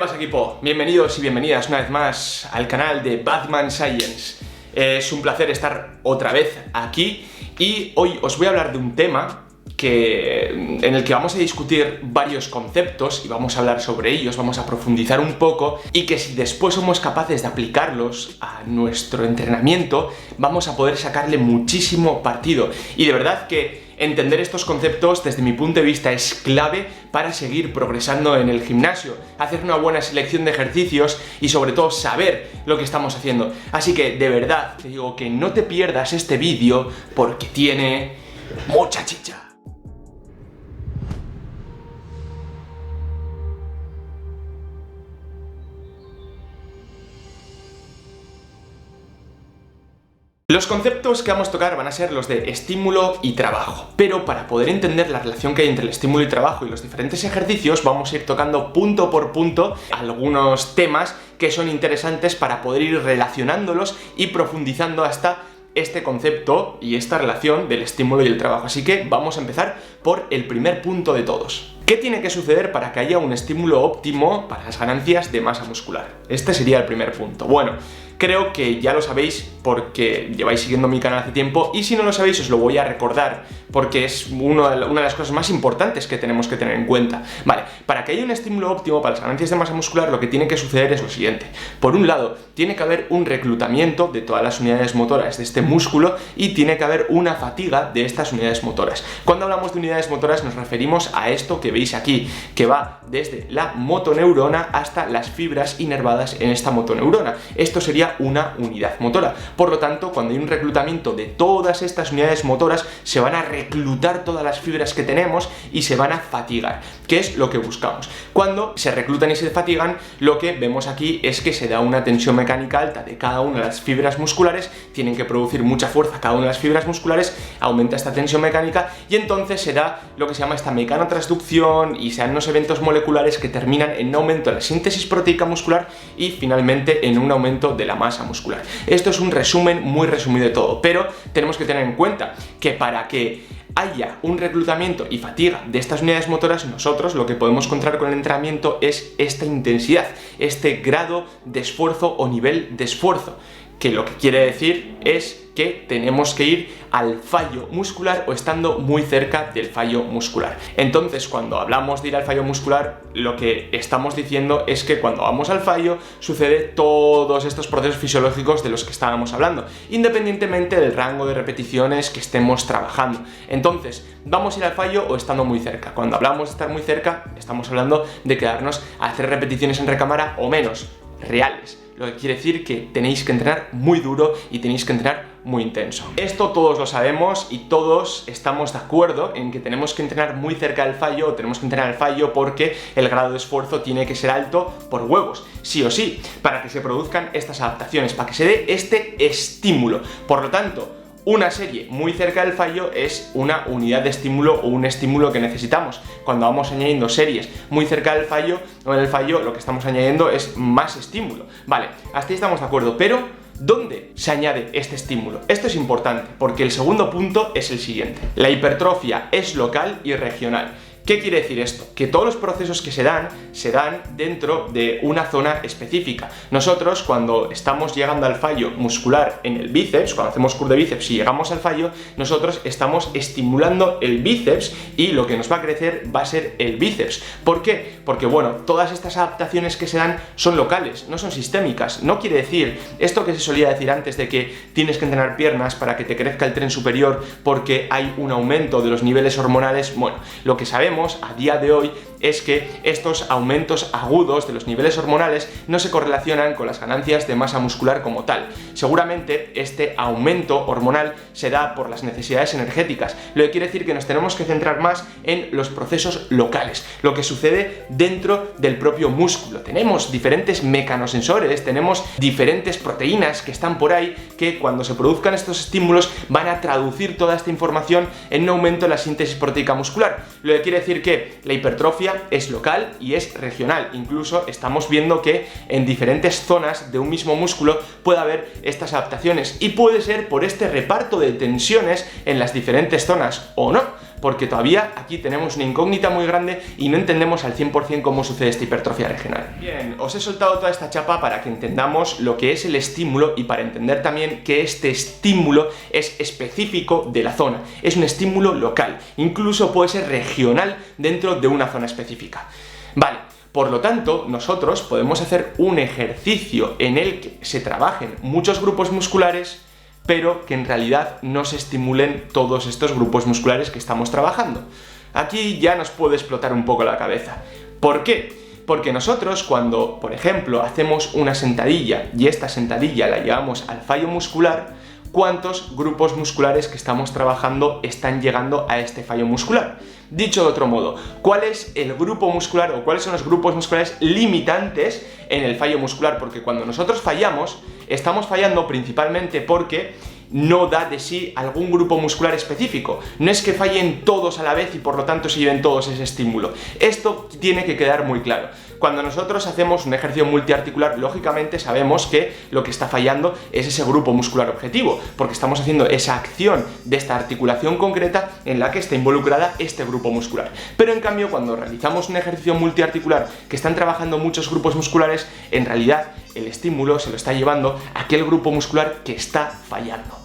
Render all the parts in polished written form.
pasa, equipo? Bienvenidos y bienvenidas una vez más al canal de Batman Science. Es un placer estar otra vez aquí y hoy os voy a hablar de un tema en el que vamos a discutir varios conceptos y vamos a hablar sobre ellos, vamos a profundizar un poco y que si después somos capaces de aplicarlos a nuestro entrenamiento vamos a poder sacarle muchísimo partido. Y de verdad que entender estos conceptos desde mi punto de vista es clave para seguir progresando en el gimnasio, hacer una buena selección de ejercicios y sobre todo saber lo que estamos haciendo. Así que de verdad te digo que no te pierdas este vídeo porque tiene mucha chicha. Los conceptos que vamos a tocar van a ser los de estímulo y trabajo, pero para poder entender la relación que hay entre el estímulo y trabajo y los diferentes ejercicios vamos a ir tocando punto por punto algunos temas que son interesantes para poder ir relacionándolos y profundizando hasta este concepto y esta relación del estímulo y el trabajo. Así que vamos a empezar por el primer punto de todos. ¿Qué tiene que suceder para que haya un estímulo óptimo para las ganancias de masa muscular? Este sería el primer punto. Bueno, creo que ya lo sabéis porque lleváis siguiendo mi canal hace tiempo y si no lo sabéis os lo voy a recordar porque es una de las cosas más importantes que tenemos que tener en cuenta. Vale, para que haya un estímulo óptimo para las ganancias de masa muscular lo que tiene que suceder es lo siguiente. Por un lado, tiene que haber un reclutamiento de todas las unidades motoras de este músculo y tiene que haber una fatiga de estas unidades motoras. Cuando hablamos de unidades motoras nos referimos a esto que veis aquí, que va desde la motoneurona hasta las fibras inervadas en esta motoneurona. Esto sería una unidad motora. Por lo tanto, cuando hay un reclutamiento de todas estas unidades motoras, se van a reclutar todas las fibras que tenemos y se van a fatigar, que es lo que buscamos. Cuando se reclutan y se fatigan, lo que vemos aquí es que se da una tensión mecánica alta de cada una de las fibras musculares, tienen que producir mucha fuerza cada una de las fibras musculares, aumenta esta tensión mecánica y entonces se da lo que se llama esta mecanotransducción y se dan unos eventos moleculares que terminan en un aumento de la síntesis proteica muscular y finalmente en un aumento de la masa muscular. Esto es un resumen muy resumido de todo, pero tenemos que tener en cuenta que para que haya un reclutamiento y fatiga de estas unidades motoras, nosotros lo que podemos encontrar con el entrenamiento es esta intensidad, este grado de esfuerzo o nivel de esfuerzo, que lo que quiere decir es que tenemos que ir al fallo muscular o estando muy cerca del fallo muscular. Entonces, cuando hablamos de ir al fallo muscular, lo que estamos diciendo es que cuando vamos al fallo sucede todos estos procesos fisiológicos de los que estábamos hablando, independientemente del rango de repeticiones que estemos trabajando. Entonces, ¿vamos a ir al fallo o estando muy cerca? Cuando hablamos de estar muy cerca, estamos hablando de quedarnos a hacer repeticiones en recámara o menos, reales. Lo que quiere decir que tenéis que entrenar muy duro y tenéis que entrenar muy intenso. Esto todos lo sabemos y todos estamos de acuerdo en que tenemos que entrenar muy cerca del fallo o tenemos que entrenar al fallo porque el grado de esfuerzo tiene que ser alto por huevos, sí o sí, para que se produzcan estas adaptaciones, para que se dé este estímulo. Por lo tanto, una serie muy cerca del fallo es una unidad de estímulo o un estímulo que necesitamos. Cuando vamos añadiendo series muy cerca del fallo o en el fallo, lo que estamos añadiendo es más estímulo. Vale, hasta ahí estamos de acuerdo, pero ¿dónde se añade este estímulo? Esto es importante porque el segundo punto es el siguiente. La hipertrofia es local y regional. ¿Qué quiere decir esto? Que todos los procesos que se dan dentro de una zona específica. Nosotros, cuando estamos llegando al fallo muscular en el bíceps, cuando hacemos curl de bíceps y llegamos al fallo, nosotros estamos estimulando el bíceps y lo que nos va a crecer va a ser el bíceps. ¿Por qué? Porque, bueno, todas estas adaptaciones que se dan son locales, no son sistémicas. No quiere decir esto que se solía decir antes de que tienes que entrenar piernas para que te crezca el tren superior porque hay un aumento de los niveles hormonales. Bueno, lo que sabemos a día de hoy es que estos aumentos agudos de los niveles hormonales no se correlacionan con las ganancias de masa muscular como tal. Seguramente este aumento hormonal se da por las necesidades energéticas, lo que quiere decir que nos tenemos que centrar más en los procesos locales, lo que sucede dentro del propio músculo. Tenemos diferentes mecanosensores, tenemos diferentes proteínas que están por ahí que cuando se produzcan estos estímulos van a traducir toda esta información en un aumento de la síntesis proteica muscular, lo que quiere decir que la hipertrofia es local y es regional. Incluso estamos viendo que en diferentes zonas de un mismo músculo puede haber estas adaptaciones y puede ser por este reparto de tensiones en las diferentes zonas o no. porque todavía aquí tenemos una incógnita muy grande y no entendemos al 100% cómo sucede esta hipertrofia regional. Bien, os he soltado toda esta chapa para que entendamos lo que es el estímulo y para entender también que este estímulo es específico de la zona, es un estímulo local, incluso puede ser regional dentro de una zona específica. Vale, por lo tanto, nosotros podemos hacer un ejercicio en el que se trabajen muchos grupos musculares, pero que en realidad no se estimulen todos estos grupos musculares que estamos trabajando. Aquí ya nos puede explotar un poco la cabeza. ¿Por qué? Porque nosotros cuando, por ejemplo, hacemos una sentadilla y esta sentadilla la llevamos al fallo muscular, ¿cuántos grupos musculares que estamos trabajando están llegando a este fallo muscular? Dicho de otro modo, ¿cuál es el grupo muscular o cuáles son los grupos musculares limitantes en el fallo muscular? Porque cuando nosotros fallamos, estamos fallando principalmente porque no da de sí algún grupo muscular específico. No es que fallen todos a la vez y por lo tanto se lleven todos ese estímulo. Esto tiene que quedar muy claro. Cuando nosotros hacemos un ejercicio multiarticular, lógicamente sabemos que lo que está fallando es ese grupo muscular objetivo, porque estamos haciendo esa acción de esta articulación concreta en la que está involucrada este grupo muscular. Pero en cambio, cuando realizamos un ejercicio multiarticular que están trabajando muchos grupos musculares, en realidad el estímulo se lo está llevando a aquel grupo muscular que está fallando.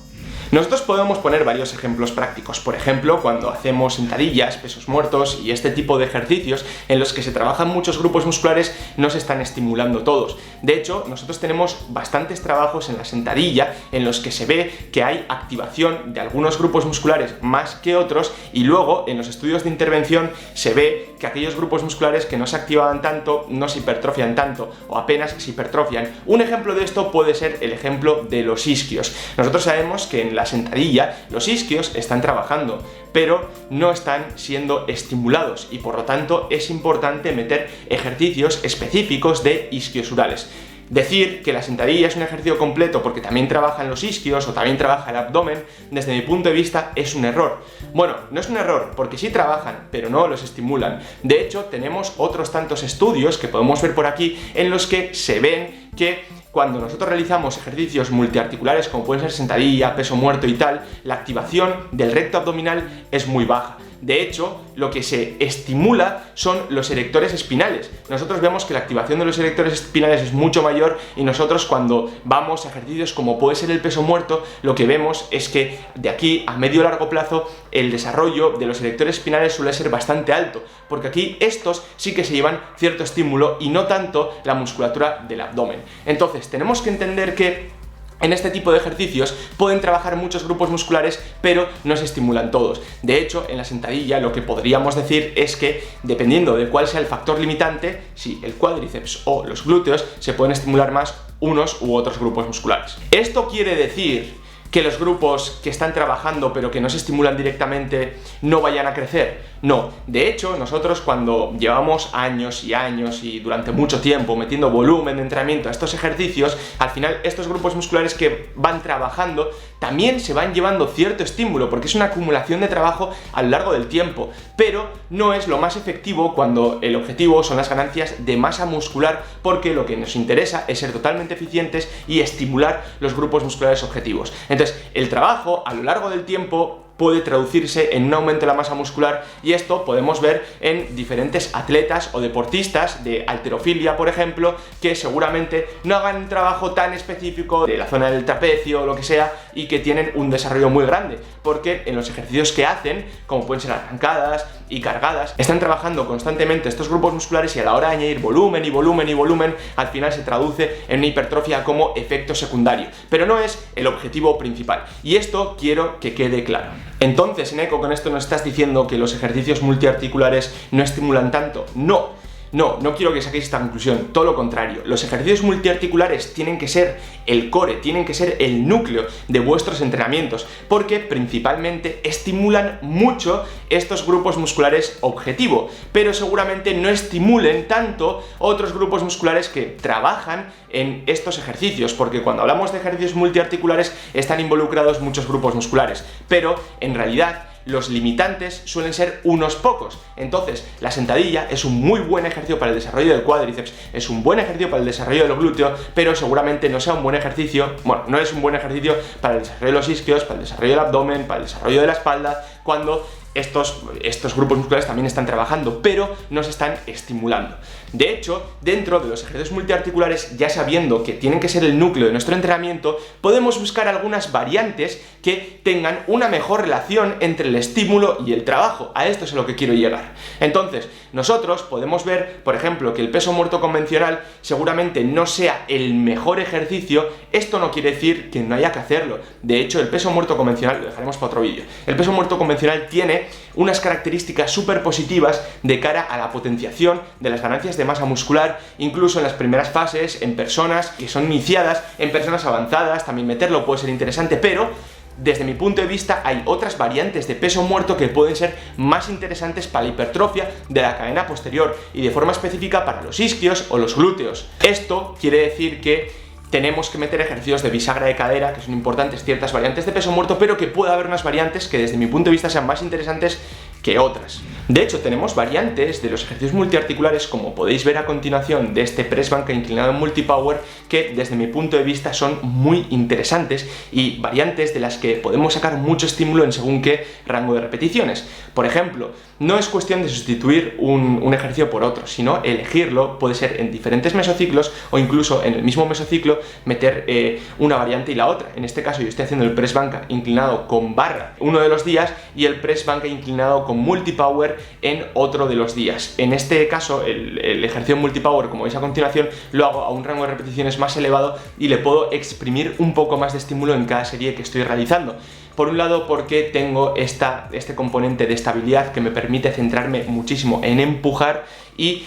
Nosotros podemos poner varios ejemplos prácticos, por ejemplo, cuando hacemos sentadillas, pesos muertos y este tipo de ejercicios en los que se trabajan muchos grupos musculares, no se están estimulando todos. De hecho, nosotros tenemos bastantes trabajos en la sentadilla en los que se ve que hay activación de algunos grupos musculares más que otros y luego en los estudios de intervención se ve que aquellos grupos musculares que no se activaban tanto, no se hipertrofian tanto o apenas se hipertrofian. Un ejemplo de esto puede ser el ejemplo de los isquios. Nosotros sabemos que en la sentadilla los isquios están trabajando, pero no están siendo estimulados y por lo tanto es importante meter ejercicios específicos de isquiosurales. Decir que la sentadilla es un ejercicio completo porque también trabajan los isquios o también trabaja el abdomen, desde mi punto de vista es un error. Bueno, no es un error porque sí trabajan, pero no los estimulan. De hecho, tenemos otros tantos estudios que podemos ver por aquí en los que se ven que cuando nosotros realizamos ejercicios multiarticulares como pueden ser sentadilla, peso muerto y tal, la activación del recto abdominal es muy baja. De hecho, lo que se estimula son los erectores espinales. Nosotros vemos que la activación de los erectores espinales es mucho mayor y nosotros cuando vamos a ejercicios como puede ser el peso muerto, lo que vemos es que de aquí a medio largo plazo el desarrollo de los erectores espinales suele ser bastante alto, porque aquí estos sí que se llevan cierto estímulo y no tanto la musculatura del abdomen. Entonces, tenemos que entender que en este tipo de ejercicios pueden trabajar muchos grupos musculares, pero no se estimulan todos. De hecho, en la sentadilla lo que podríamos decir es que, dependiendo de cuál sea el factor limitante, si el cuádriceps o los glúteos, se pueden estimular más unos u otros grupos musculares. Esto quiere decir que los grupos que están trabajando pero que no se estimulan directamente no vayan a crecer. No, de hecho nosotros cuando llevamos años y años y durante mucho tiempo metiendo volumen de entrenamiento a estos ejercicios, al final estos grupos musculares que van trabajando también se van llevando cierto estímulo porque es una acumulación de trabajo a lo largo del tiempo, pero no es lo más efectivo cuando el objetivo son las ganancias de masa muscular, porque lo que nos interesa es ser totalmente eficientes y estimular los grupos musculares objetivos. Entonces, el trabajo a lo largo del tiempo puede traducirse en un aumento de la masa muscular y esto podemos ver en diferentes atletas o deportistas de halterofilia, por ejemplo, que seguramente no hagan un trabajo tan específico de la zona del trapecio o lo que sea y que tienen un desarrollo muy grande, porque en los ejercicios que hacen, como pueden ser arrancadas y cargadas, están trabajando constantemente estos grupos musculares y a la hora de añadir volumen y volumen y volumen, al final se traduce en una hipertrofia como efecto secundario, pero no es el objetivo principal y esto quiero que quede claro. Entonces, Eneco, con esto nos estás diciendo que los ejercicios multiarticulares no estimulan tanto. No quiero que saquéis esta conclusión, todo lo contrario. Los ejercicios multiarticulares tienen que ser el core, tienen que ser el núcleo de vuestros entrenamientos, porque principalmente estimulan mucho estos grupos musculares objetivo, pero seguramente no estimulen tanto otros grupos musculares que trabajan en estos ejercicios, porque cuando hablamos de ejercicios multiarticulares están involucrados muchos grupos musculares, pero en realidad los limitantes suelen ser unos pocos. Entonces, la sentadilla es un muy buen ejercicio para el desarrollo del cuádriceps, es un buen ejercicio para el desarrollo del glúteo, pero seguramente no sea un buen ejercicio, bueno, no es un buen ejercicio para el desarrollo de los isquios, para el desarrollo del abdomen, para el desarrollo de la espalda, cuando estos grupos musculares también están trabajando, pero no se están estimulando. De hecho, dentro de los ejercicios multiarticulares, ya sabiendo que tienen que ser el núcleo de nuestro entrenamiento, podemos buscar algunas variantes que tengan una mejor relación entre el estímulo y el trabajo. A esto es a lo que quiero llegar. Entonces, nosotros podemos ver, por ejemplo, que el peso muerto convencional seguramente no sea el mejor ejercicio. Esto no quiere decir que no haya que hacerlo. De hecho, el peso muerto convencional, lo dejaremos para otro vídeo, el peso muerto convencional tiene unas características súper positivas de cara a la potenciación de las ganancias de masa muscular, incluso en las primeras fases, en personas que son iniciadas, en personas avanzadas, también meterlo puede ser interesante, pero desde mi punto de vista hay otras variantes de peso muerto que pueden ser más interesantes para la hipertrofia de la cadena posterior y de forma específica para los isquios o los glúteos. Esto quiere decir que tenemos que meter ejercicios de bisagra de cadera, que son importantes ciertas variantes de peso muerto, pero que puede haber unas variantes que desde mi punto de vista sean más interesantes que otras. De hecho, tenemos variantes de los ejercicios multiarticulares, como podéis ver a continuación de este press banca inclinado en multipower, que desde mi punto de vista son muy interesantes y variantes de las que podemos sacar mucho estímulo en según qué rango de repeticiones. Por ejemplo, no es cuestión de sustituir un ejercicio por otro, sino elegirlo, puede ser en diferentes mesociclos o incluso en el mismo mesociclo meter una variante y la otra. En este caso yo estoy haciendo el press banca inclinado con barra uno de los días y el press banca inclinado con multipower en otro de los días. En este caso el ejercicio multipower, como veis a continuación, lo hago a un rango de repeticiones más elevado y le puedo exprimir un poco más de estímulo en cada serie que estoy realizando. Por un lado, porque tengo este componente de estabilidad que me permite centrarme muchísimo en empujar y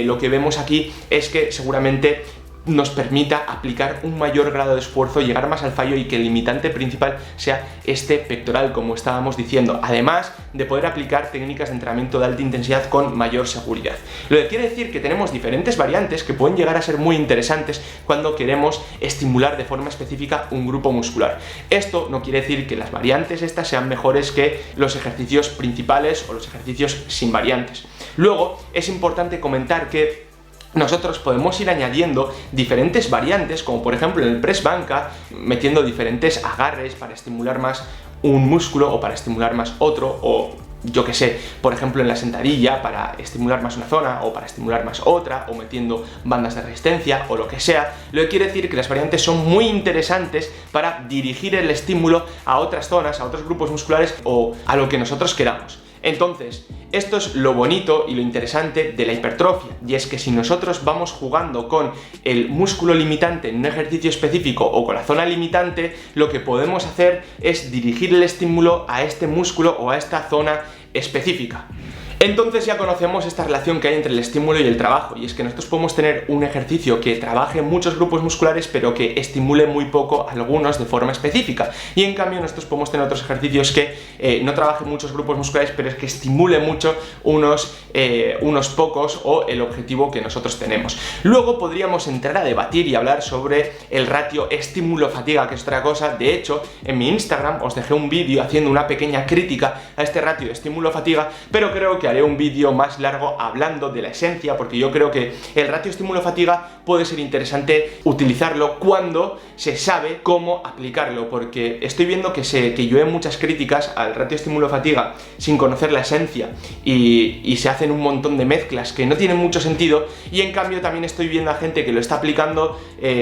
lo que vemos aquí es que seguramente nos permita aplicar un mayor grado de esfuerzo, llegar más al fallo y que el limitante principal sea este pectoral, como estábamos diciendo, además de poder aplicar técnicas de entrenamiento de alta intensidad con mayor seguridad. Lo que quiere decir que tenemos diferentes variantes que pueden llegar a ser muy interesantes cuando queremos estimular de forma específica un grupo muscular. Esto no quiere decir que las variantes estas sean mejores que los ejercicios principales o los ejercicios sin variantes. Luego, es importante comentar que nosotros podemos ir añadiendo diferentes variantes, como por ejemplo en el press banca, metiendo diferentes agarres para estimular más un músculo o para estimular más otro, o yo que sé, por ejemplo en la sentadilla para estimular más una zona o para estimular más otra, o metiendo bandas de resistencia o lo que sea. Lo que quiere decir que las variantes son muy interesantes para dirigir el estímulo a otras zonas, a otros grupos musculares o a lo que nosotros queramos. Entonces, esto es lo bonito y lo interesante de la hipertrofia, y es que si nosotros vamos jugando con el músculo limitante en un ejercicio específico o con la zona limitante, lo que podemos hacer es dirigir el estímulo a este músculo o a esta zona específica. Entonces ya conocemos esta relación que hay entre el estímulo y el trabajo, y es que nosotros podemos tener un ejercicio que trabaje muchos grupos musculares pero que estimule muy poco algunos de forma específica, y en cambio nosotros podemos tener otros ejercicios que no trabajen muchos grupos musculares pero es que estimule mucho unos pocos o el objetivo que nosotros tenemos. Luego podríamos entrar a debatir y hablar sobre el ratio estímulo-fatiga, que es otra cosa. De hecho, en mi Instagram os dejé un vídeo haciendo una pequeña crítica a este ratio de estímulo-fatiga, pero creo que haré un vídeo más largo hablando de la esencia, porque yo creo que el ratio estímulo-fatiga puede ser interesante utilizarlo cuando se sabe cómo aplicarlo, porque estoy viendo que llueven muchas críticas al ratio estímulo-fatiga sin conocer la esencia y se hacen un montón de mezclas que no tienen mucho sentido, y en cambio también estoy viendo a gente que lo está aplicando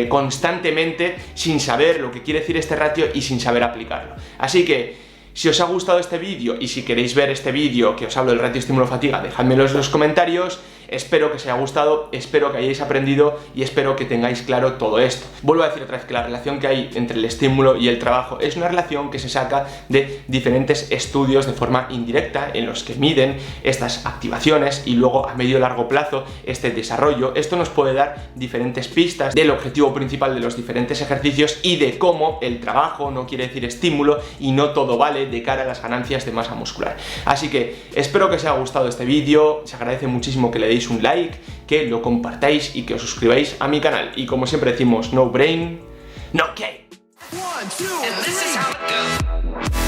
constantemente sin saber lo que quiere decir este ratio y sin saber aplicarlo. Así que si os ha gustado este vídeo y si queréis ver este vídeo que os hablo del ratio estímulo-fatiga, dejádmelo en los comentarios. Espero que os haya gustado, espero que hayáis aprendido y espero que tengáis claro todo esto. Vuelvo a decir otra vez que la relación que hay entre el estímulo y el trabajo es una relación que se saca de diferentes estudios de forma indirecta en los que miden estas activaciones y luego a medio y largo plazo este desarrollo. Esto nos puede dar diferentes pistas del objetivo principal de los diferentes ejercicios y de cómo el trabajo no quiere decir estímulo y no todo vale de cara a las ganancias de masa muscular. Así que espero que os haya gustado este vídeo, se agradece muchísimo que le deis un like, que lo compartáis y que os suscribáis a mi canal. Y como siempre decimos, no brain, no game. 1, 2, 3.